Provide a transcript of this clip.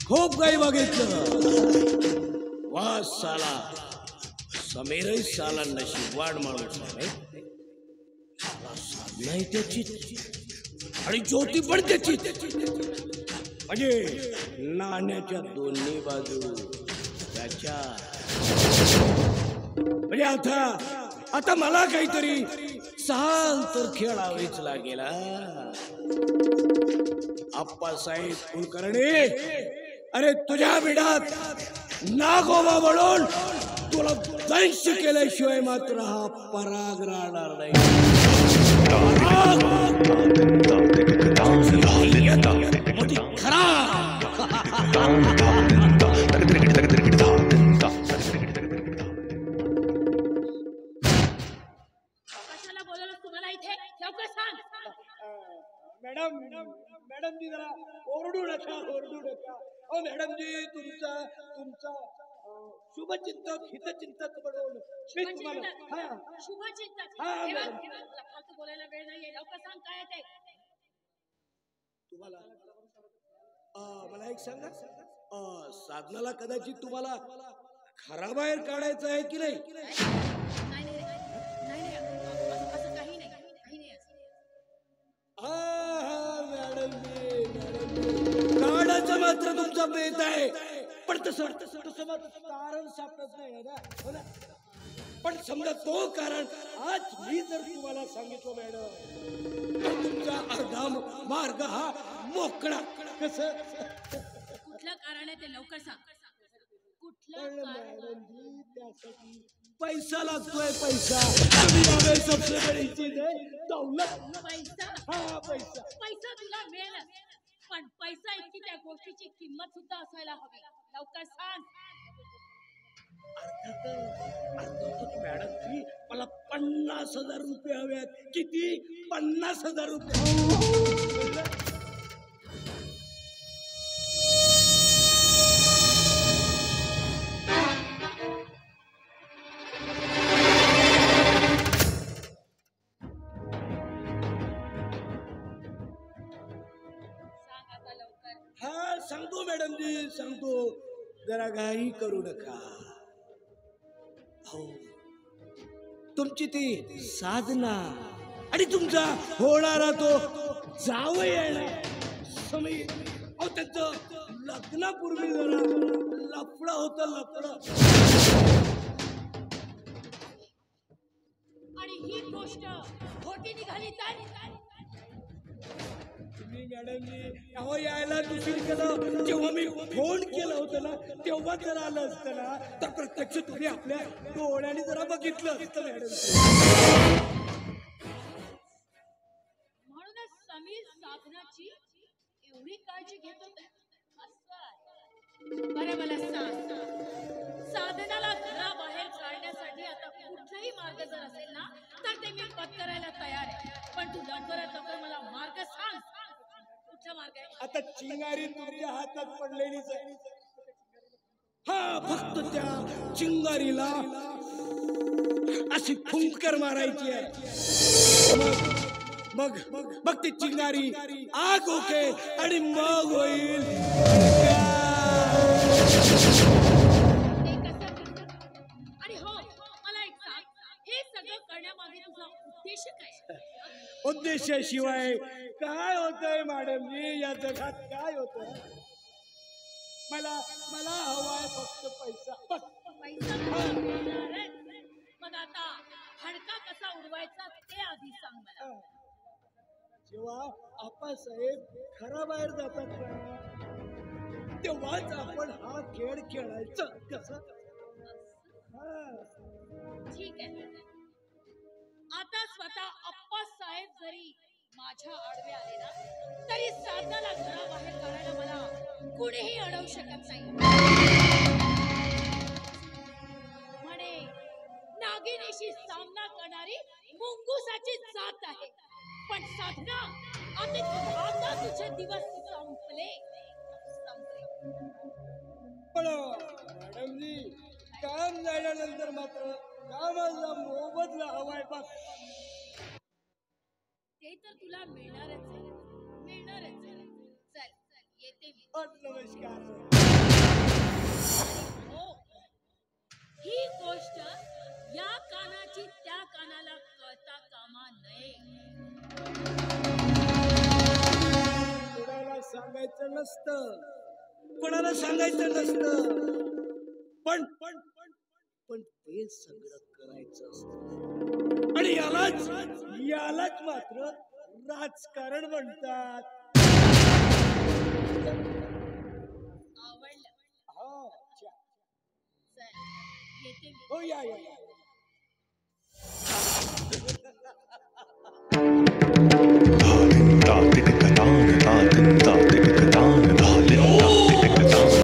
खूप काही बघितलं वा साला समीरही साला नशीबवान माणूस आहे नाही त्याची आणि ज्योती पण त्याची म्हणजे नाण्याच्या दोन्ही बाजू त्याच्या म्हणजे आता मला काहीतरी चाल तर खेळावीच लागेल आप्पासाहेब कुलकर्णी अरे तुझ्या बिडात नागोबा म्हणून तुला दंश केल्याशिवाय मात्र हा पराग राहणार नाही खरा मॅडम मॅडम जी जरा ओरडू नका ओ मॅडम जी तुमचा शुभचिंतक हितचिंतक म्हणून मी तुम्हाला शुभचिंतक बोलायला वेळ नाहीये लवकर सांग काय ते तुम्हाला मला एक सांगा साधनाला कदाचित तुम्हाला घराबाहेर काढायचं आहे की नाही काढायचं मात्र तुमचा बेत आहे पण तसं कारण सापडत नाही ना पण समजा तो कारण आज मी जर तुम्हाला सांगितलं मॅडम तर तुमचा अर्धा मार्ग हा मोकळा कसं कुठलं कारण आहे ते लवकर सांग पैसा लागतोय पैसा सबसे बड़ी चीज है दौलत पैसा हा पैसा तुला मिळेल पण पैसा इतकी त्या गोष्टीची किंमत सुद्धा असायला हवी लवकर सांग अर्थात मॅडम जी मला 50,000 रुपये हवेत किती 50,000 रुपये सांगतो मॅडम जी सांगतो जरा घाई करू नका हो तुमची ती साधना आणि तुमचा होणारा तो जावई येणार समीर अहो त्याचं लग्नापूर्वी जरा लफडं होतं आणि ही गोष्ट खोटी निघाली तर मॅडम जी अहो यायला दुसरी केलं जेव्हा मी फोन केला होता ना तेव्हा जर आलं असतं ना तर प्रत्यक्ष तुम्ही आपल्या डोळ्याने जरा बघितलं असतं मॅडम म्हणूनच समीर साधनाची एवढी काळजी घेत होते बरं मला सांग साधनाला घराबाहेर काढण्यासाठी आता कुठलाही मार्ग जर असेल ना तर ते मी पत्करायला तयार आहे पण तू लवकरात लवकर मला मार्ग सांग आता चिंगारी तुमच्या हातात पडलेलीच आहे हा फक्त त्या चिंगारीला अशी फुंकर मारायची आहे मग ती चिंगारी आग होके आणि मग होईल आणि हो मला एक सांग हे सगळं करण्यामागे तुझा उद्देश काय उद्देशाशिवाय काय होतंय मॅडम जी या जगात काय होतं मला हवाय फक्त पैसा मग आता हडका कसा उडवायचा ते आधी सांग मला जेव्हा आप्पासाहेब घराबाहेर जातात तेव्हाच आपण हा खेळ खेळायचा कसं ठीक आहे आता स्वतः आप्पासाहेब जरी माझ्या आडवे आले ना तरी साधनाला घराबाहेर काढायला मला कुणीही अडवू शकत नाही म्हणे नागिनीशी सामना करणारी मुंगुसाची जात आहे पण साधना अति तुझे दिवस संपले संपले. पण मॅडमजी, काम झाल्यानंतर मात्र कामाला मोबदला हवाय बघ. ते तर तुला मिळणारच आहे, मिळणारच आहे. चल येते मी. नमस्कार. हो, ही गोष्ट या कानाची त्या कानाला कळता कामा नये. कोणाला सांगायचं नसतं, कोणाला सांगायचं नसतं, पण पण पण ते सगळं करायचं असतं. आणि यालाच मात्र राजकारण म्हणतात. आवडलं. हा, अच्छा. चल येते मी. हो, या. Tatik